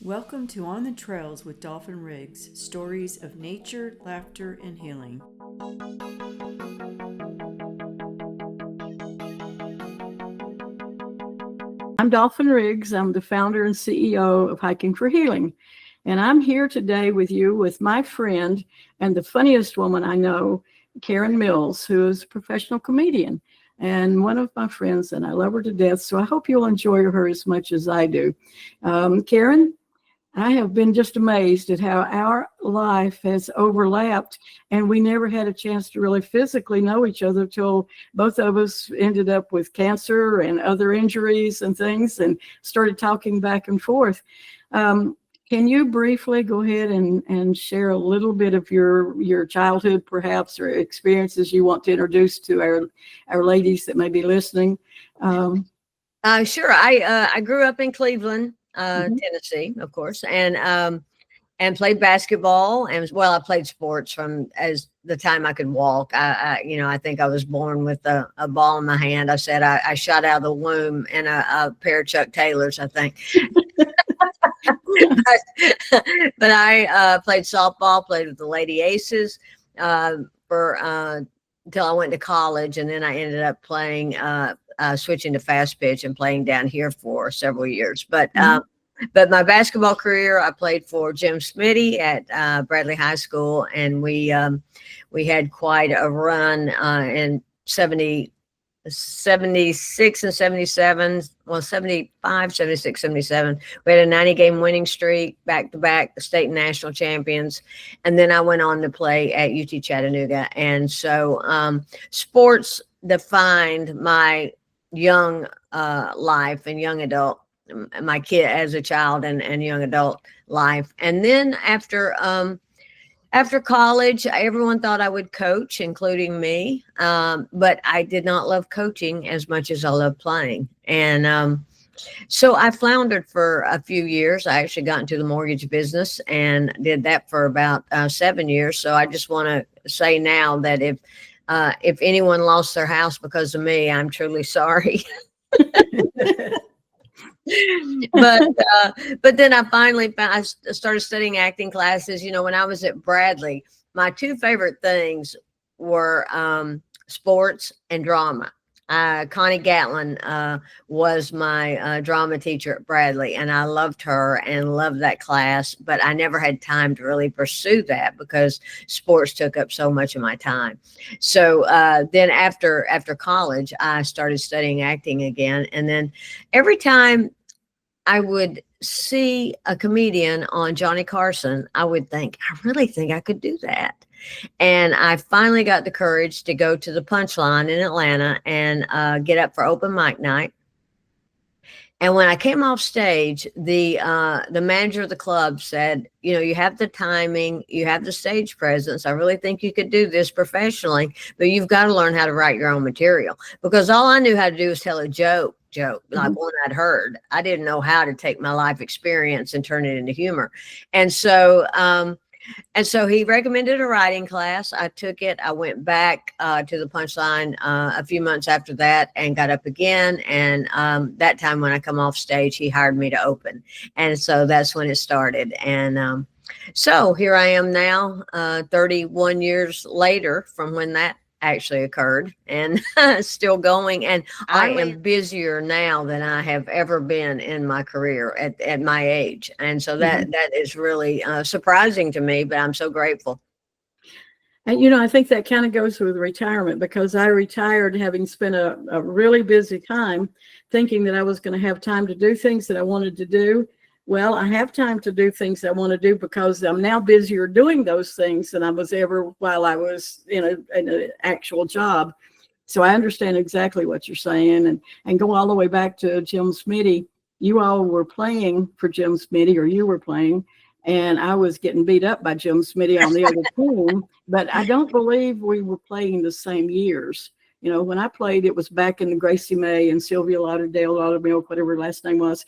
Welcome to On the Trails with Dolphin Riggs, stories of nature, laughter, and healing. I'm Dolphin Riggs. I'm the founder and CEO of Hiking for Healing. And I'm here today with you with my friend and the funniest woman I know, Karen Mills, who is a professional comedian and one of my friends, and I love her to death. So I hope you'll enjoy her as much as I do. Karen, I have been just amazed at how our life has overlapped, and we never had a chance to really physically know each other till both of us ended up with cancer and other injuries and things and started talking back and forth. Can you briefly go ahead and share a little bit of your childhood, perhaps, or experiences you want to introduce to our ladies that may be listening? Sure. I grew up in Cleveland, Mhm. Tennessee, of course, and played basketball, and I played sports from as the time I could walk. I think I was born with a ball in my hand. I said I shot out of the womb in a pair of Chuck Taylors, I think. but I played softball, played with the Lady Aces for until I went to college, and then I ended up playing. Switching to fast pitch and playing down here for several years. But my basketball career, I played for Jim Smitty at Bradley High School, and we had quite a run in 76 and 77, well, 75, 76, 77. We had a 90-game winning streak, back-to-back, the state and national champions. And then I went on to play at UT Chattanooga. And so sports defined my young life and young adult, my kid as a child and young adult life. And then after college, everyone thought I would coach, including me. But I did not love coaching as much as I loved playing. And so I floundered for a few years. I actually got into the mortgage business and did that for about 7 years. So I just want to say now that if anyone lost their house because of me, I'm truly sorry. but then I started studying acting classes. When I was at Bradley, my two favorite things were sports and drama. Connie Gatlin was my drama teacher at Bradley, and I loved her and loved that class, but I never had time to really pursue that because sports took up so much of my time. So then after college, I started studying acting again. And then every time I would see a comedian on Johnny Carson, I would think, I really think I could do that. And I finally got the courage to go to the Punchline in Atlanta and get up for open mic night. And when I came off stage, the manager of the club said, you have the timing, you have the stage presence. I really think you could do this professionally, but you've got to learn how to write your own material, because all I knew how to do was tell a joke, like one I'd heard. I didn't know how to take my life experience and turn it into humor. And so he recommended a writing class. I took it. I went back to the Punchline a few months after that and got up again. And that time when I come off stage, he hired me to open. And so that's when it started. And so here I am now, 31 years later from when that actually occurred, and still going. And I am busier now than I have ever been in my career at my age. And so that is really surprising to me, but I'm so grateful. And, I think that kind of goes with retirement, because I retired having spent a really busy time thinking that I was going to have time to do things that I wanted to do. Well, I have time to do things I want to do because I'm now busier doing those things than I was ever while I was in an actual job. So I understand exactly what you're saying, and go all the way back to Jim Smitty. You all were playing for Jim Smitty, or you were playing, and I was getting beat up by Jim Smitty on the other team. But I don't believe we were playing the same years. When I played, it was back in the Gracie May and Sylvia Lauderdale, whatever her last name was.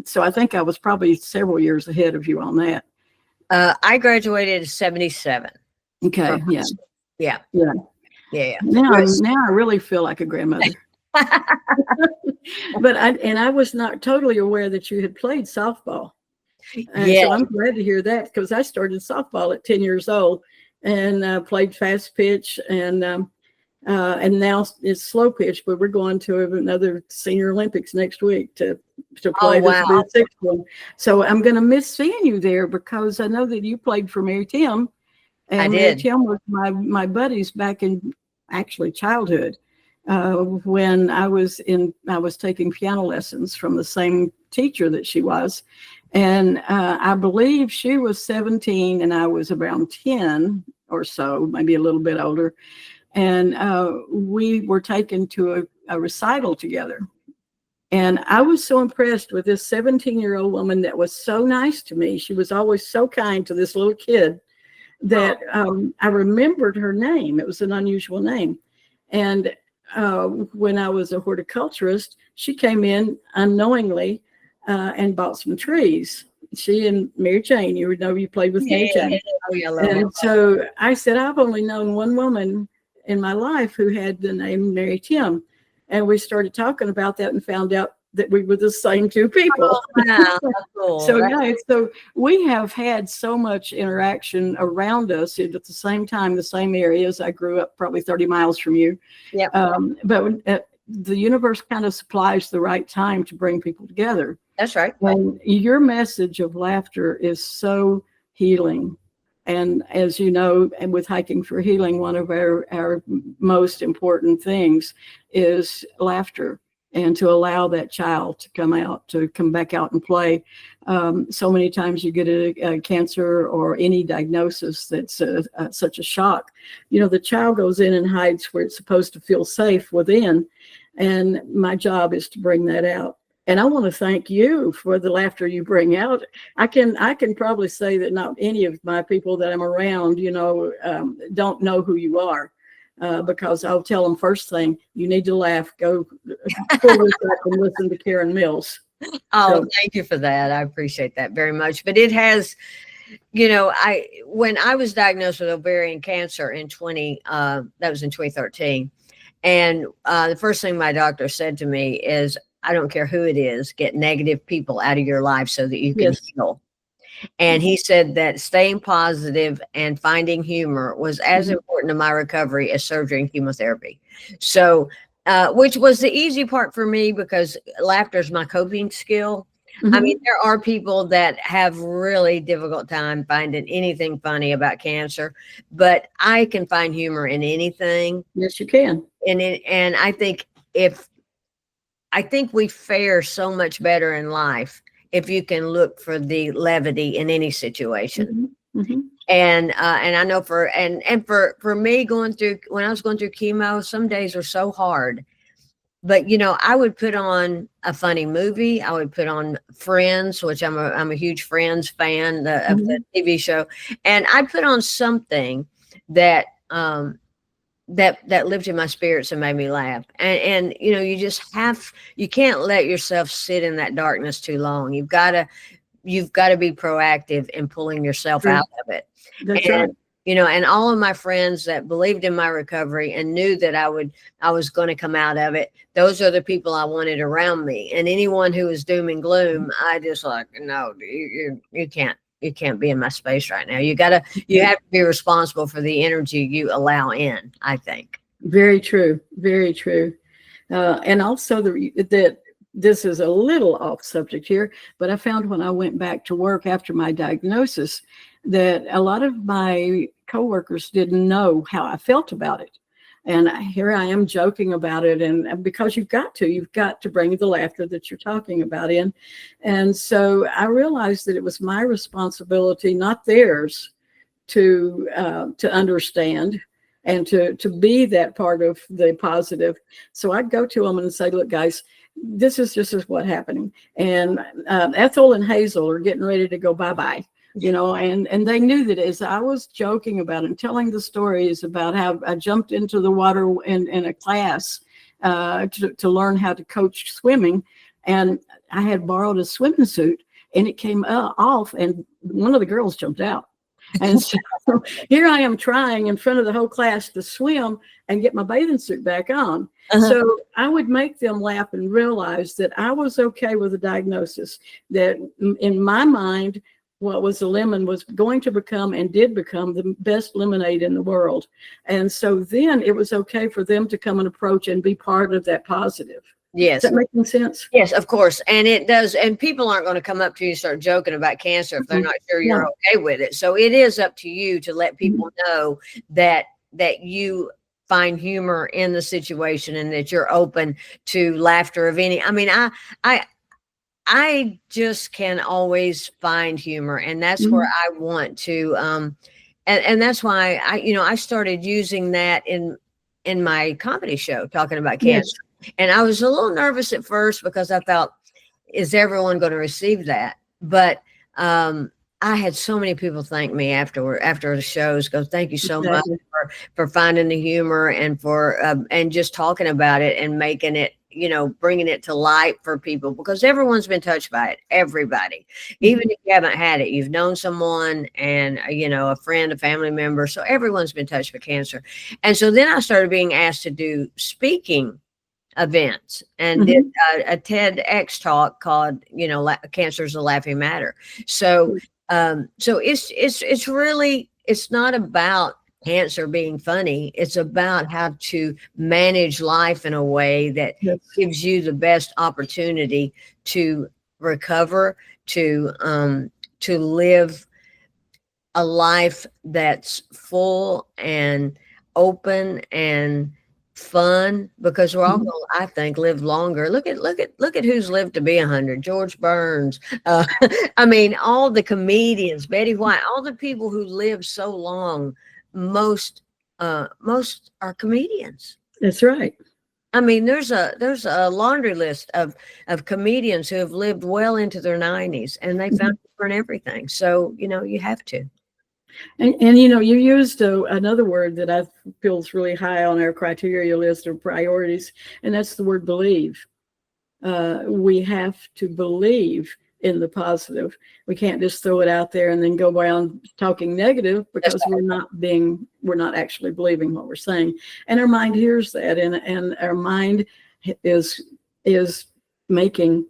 So I think I was probably several years ahead of you on that. I graduated in 77. Okay. Yeah. Yeah. Yeah. Yeah. Now I really feel like a grandmother. But I was not totally aware that you had played softball. And Yeah. so I'm glad to hear that, because I started softball at 10 years old and played fast pitch, and now it's slow pitch, but we're going to another Senior Olympics next week to Oh, play. This will be wow. the sixth one. So I'm going to miss seeing you there, because I know that you played for Mary Tim, I and Mary did. Tim was my buddies back in actually childhood, when I was taking piano lessons from the same teacher that she was. And I believe she was 17 and I was around 10 or so, maybe a little bit older. And we were taken to a recital together. And I was so impressed with this 17-year-old woman that was so nice to me. She was always so kind to this little kid that I remembered her name. It was an unusual name. And when I was a horticulturist, she came in unknowingly and bought some trees. She and Mary Jane, you know, you played with Mary Jane. Oh, yeah, I love it. And so I said, I've only known one woman in my life who had the name Mary Tim. And we started talking about that and found out that we were the same two people. Oh, wow, that's cool. So we have had so much interaction around us at the same time, the same areas. I grew up probably 30 miles from you. Yep. But the universe kind of supplies the right time to bring people together. That's right. And your message of laughter is so healing. And as you know, and with Hiking for Healing, one of our most important things is laughter, and to allow that child to come back out and play. So many times you get a cancer or any diagnosis that's such a shock. You know, the child goes in and hides where it's supposed to feel safe within. And my job is to bring that out. And I want to thank you for the laughter you bring out. I can probably say that not any of my people that I'm around, don't know who you are, because I'll tell them first thing, you need to laugh. Go pull this up and listen to Karen Mills. Oh, thank you for that. I appreciate that very much. But it has, when I was diagnosed with ovarian cancer that was in 2013. And the first thing my doctor said to me is, I don't care who it is, get negative people out of your life so that you can heal. And he said that staying positive and finding humor was as important to my recovery as surgery and chemotherapy. So, which was the easy part for me, because laughter is my coping skill. I mean, there are people that have really difficult time finding anything funny about cancer, but I can find humor in anything. Yes, you can. And I think we fare so much better in life if you can look for the levity in any situation. And I know for me when I was going through chemo, some days were so hard, but I would put on a funny movie. I would put on Friends, which I'm a huge Friends fan of the TV show, and I'd put on something that that lifted my spirits and made me laugh. And you can't let yourself sit in that darkness too long. You've got to be proactive in pulling yourself out of it. That's right. And all of my friends that believed in my recovery and knew that I was going to come out of it, those are the people I wanted around me. And anyone who was doom and gloom, I just no, you can't be in my space right now. You have to be responsible for the energy you allow in, I think. Very true. Very true. And also that this is a little off subject here, but I found when I went back to work after my diagnosis that a lot of my coworkers didn't know how I felt about it. And here I am joking about it. And because you've got to bring the laughter that you're talking about in. And so I realized that it was my responsibility, not theirs, to understand and to be that part of the positive. So I'd go to them and say, look, guys, this is what's happening. And Ethel and Hazel are getting ready to go bye-bye. And they knew that as I was joking about it and telling the stories about how I jumped into the water in a class to learn how to coach swimming. And I had borrowed a swimming suit and it came off and one of the girls jumped out. And so here I am trying in front of the whole class to swim and get my bathing suit back on. So I would make them laugh and realize that I was okay with the diagnosis, that in my mind, what was a lemon was going to become and did become the best lemonade in the world. And so then it was okay for them to come and approach and be part of that positive. Yes. Is that making sense? Yes, of course. And it does. And people aren't going to come up to you and start joking about cancer if they're not sure you're okay with it. So it is up to you to let people know that you find humor in the situation and that you're open to laughter of any. I mean, I just can always find humor, and that's where I want to and that's why I started using that in my comedy show, talking about cancer. And I was a little nervous at first because I thought, is everyone going to receive that? But I had so many people thank me after the shows, go, thank you so much for finding the humor and for and just talking about it and making it, bringing it to light for people, because everyone's been touched by it. Everybody, even if you haven't had it, you've known someone and, a friend, a family member. So everyone's been touched by cancer. And so then I started being asked to do speaking events and did a TEDx talk called, Cancer is a Laughing Matter. So, so it's really, it's not about cancer being funny. It's about how to manage life in a way that gives you the best opportunity to recover, to live a life that's full and open and fun, because we're all going to, I think, live longer. Look at who's lived to be 100. George Burns. I mean, all the comedians, Betty White, all the people who live so long, most are comedians. That's right. I mean, there's a laundry list of comedians who have lived well into their 90s, and they found humor in everything. So, you have to. And you used another word that I feel is really high on our criteria list of priorities, and that's the word believe. We have to believe in the positive. We can't just throw it out there and then go around talking negative, because we're not actually believing what we're saying. And our mind hears that, and our mind is materializing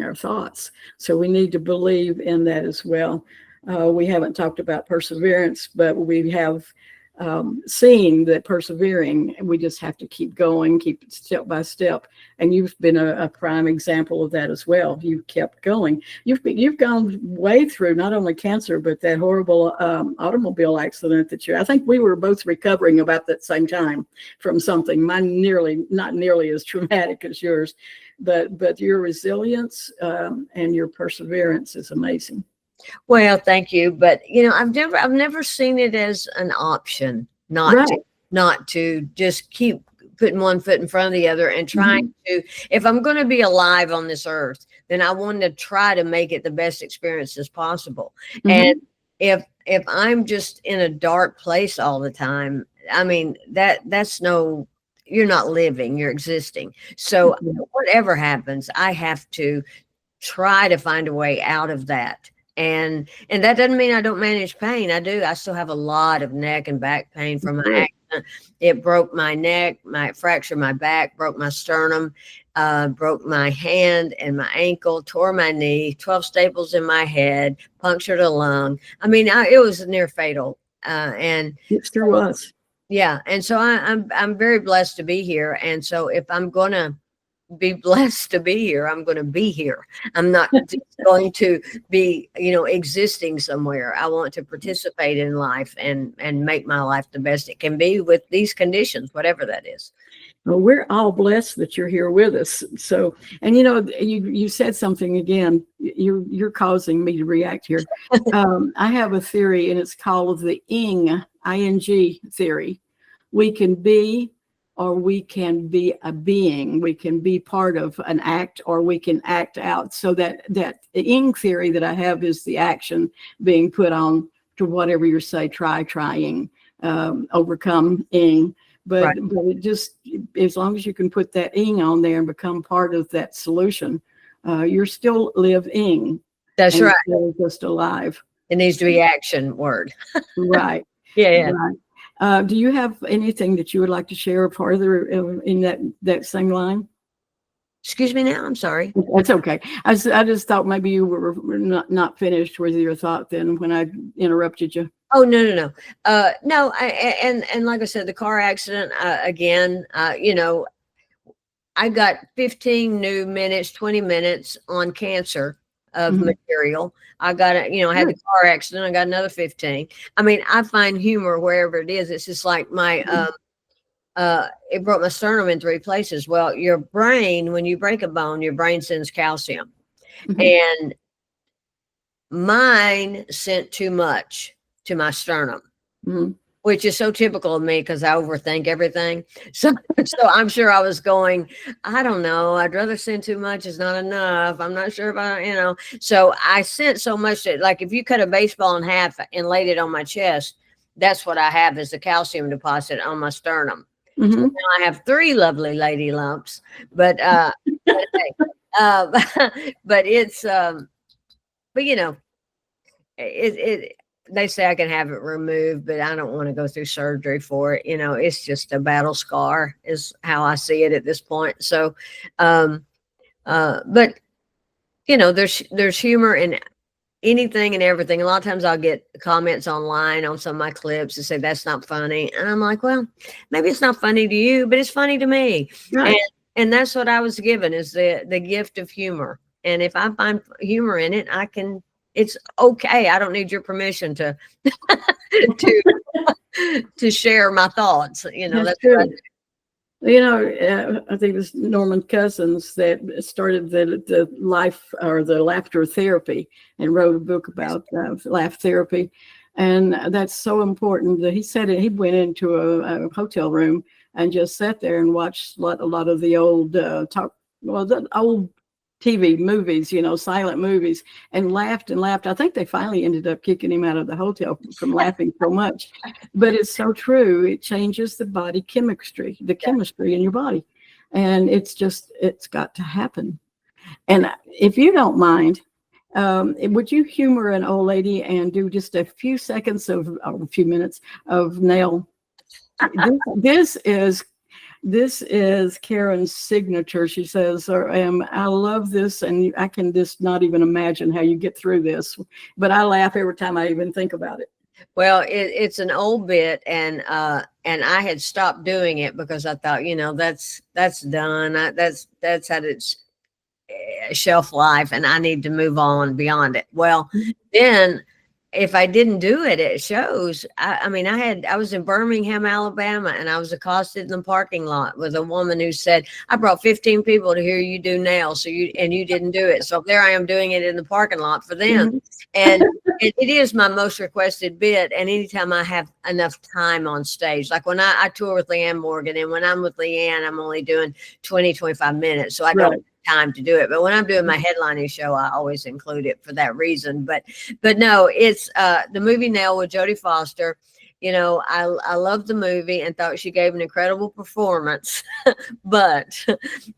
our thoughts. So we need to believe in that as well. We haven't talked about perseverance, but we have seen that persevering, we just have to keep going, keep it step by step. And you've been a prime example of that as well. You've kept going. You've gone way through not only cancer, but that horrible automobile accident I think we were both recovering about that same time from something. Mine not nearly as traumatic as yours, but your resilience and your perseverance is amazing. Well, thank you. But, I've never seen it as an option not to just keep putting one foot in front of the other and trying to, if I'm going to be alive on this earth, then I want to try to make it the best experience as possible. And if I'm just in a dark place all the time, I mean, that's you're not living, you're existing. So whatever happens, I have to try to find a way out of that. And that doesn't mean I don't manage pain. I do. I still have a lot of neck and back pain from my accident. It broke my neck, fractured my back, broke my sternum, broke my hand and my ankle, tore my knee, 12 staples in my head, punctured a lung. I mean, it was near fatal. And it's through us. Yeah. And so I'm very blessed to be here. And so if I'm going to be blessed to be here, I'm going to be here. I'm not just going to be, existing somewhere. I want to participate in life and make my life the best it can be with these conditions, whatever that is. Well, we're all blessed that you're here with us. So, and you said something again, you're causing me to react here. I have a theory, and it's called the ing theory. We can be, or we can be a being. We can be part of an act, or we can act out. So that the ing theory that I have is the action being put on to whatever you say, trying, overcome ing. But it just, as long as you can put that ing on there and become part of that solution, you're still living. That's right. You're just alive. It needs to be action word. Right. Yeah, yeah. Right. Do you have anything that you would like to share further in that same line? Excuse me now. I'm sorry. That's okay. I just thought maybe you were not finished with your thought then when I interrupted you. Oh, no, no, no. No, and like I said, the car accident, again, I got 15 new minutes, 20 minutes on cancer of Mhm. material. I got I had the Good. car accident. I got another 15. I mean, I find humor wherever it is. It's just like it broke my sternum in 3 places. Well, your brain, when you break a bone, your brain sends calcium, Mhm. and mine sent too much to my sternum, Mhm. which is so typical of me because I overthink everything. So I'm sure I was going, I don't know, I'd rather send too much is not enough. I'm not sure if I. So I sent so much that, like, if you cut a baseball in half and laid it on my chest, that's what I have, is a calcium deposit on my sternum. So Mhm. now I have 3 lovely lady lumps, but hey, but it's but it they say I can have it removed, but I don't want to go through surgery for it. It's just a battle scar is how I see it at this point. So, um, but there's humor in anything and everything. A lot of times I'll get comments online on some of my clips and say that's not funny, and I'm like, well, maybe it's not funny to you, but it's funny to me, and Right. and that's what I was given, is the gift of humor. And if I find humor in it, I can. It's okay. I don't need your permission to to to share my thoughts. That's That's what I true. I think it was Norman Cousins that started the life or the laughter therapy and wrote a book about laugh therapy. And that's so important. He said he went into a hotel room and just sat there and watched a lot of the old the old TV movies, silent movies, and laughed and laughed. I think they finally ended up kicking him out of the hotel from laughing so much. But it's so true. It changes the body chemistry, the chemistry in your body. And it's got to happen. And if you don't mind, would you humor an old lady and do just a few seconds or a few minutes of nail? This is Karen's signature. She says, I love this, and I can just not even imagine how you get through this. But I laugh every time I even think about it. Well, it's an old bit, and I had stopped doing it because I thought, that's done. That's had its shelf life, and I need to move on beyond it. Well, then if I didn't do it at shows, I mean, I was in Birmingham, Alabama, and I was accosted in the parking lot with a woman who said, I brought 15 people to hear you do nails, so you didn't do it. So there I am doing it in the parking lot for them. Mhm. And it is my most requested bit. And anytime I have enough time on stage, like when I tour with Leanne Morgan, and when I'm with Leanne, I'm only doing 20-25 minutes. So I don't Right. have time to do it. But when I'm doing my headlining show, I always include it for that reason. But no, it's the movie Nail with Jodie Foster. I loved the movie and thought she gave an incredible performance. But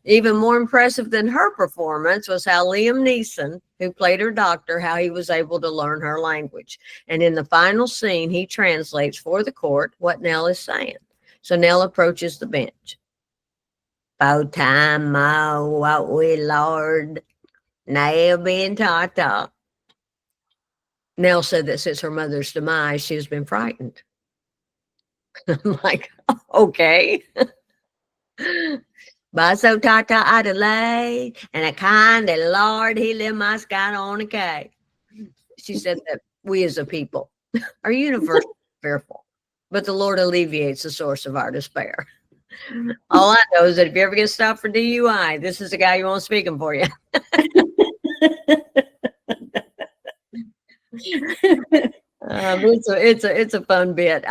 even more impressive than her performance was how Liam Neeson, who played her doctor, how he was able to learn her language. And in the final scene, he translates for the court what Nell is saying. So Nell approaches the bench. About time, ma, what we Lord, now being taught. Nell said that since her mother's demise, she has been frightened. I'm like, okay. But so tata Adelaide, and a kind of Lord, he live my sky on a cake. She said that we as a people are universally fearful, but the Lord alleviates the source of our despair. All I know is that if you ever get stopped for DUI, this is the guy you want speaking for you. It's a fun bit.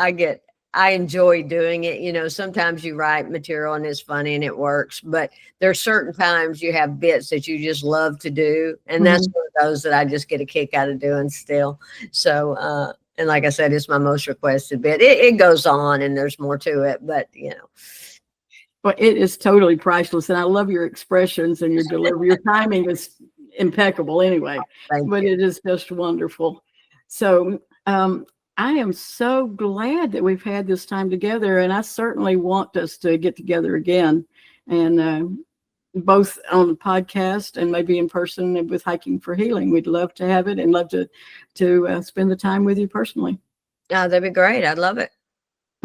I enjoy doing it. Sometimes you write material and it's funny and it works, but there's certain times you have bits that you just love to do. And that's Mhm. one of those that I just get a kick out of doing still. So, and like I said, it's my most requested bit. It goes on and there's more to it, but Well, it is totally priceless, and I love your expressions and your delivery. Your timing is impeccable anyway, thank but you. it is just wonderful. So I am so glad that we've had this time together, and I certainly want us to get together again, and both on the podcast and maybe in person with Hiking for Healing. We'd love to have it and love to spend the time with you personally. That'd be great. I'd love it.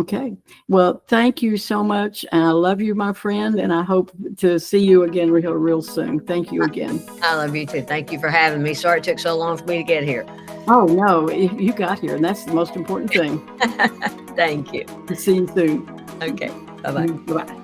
Okay. Well, thank you so much. And I love you, my friend, and I hope to see you again real soon. Thank you again. I love you too. Thank you for having me. Sorry it took so long for me to get here. Oh, no, you got here, and that's the most important thing. Thank you. See you soon. Okay. Bye-bye. Bye-bye.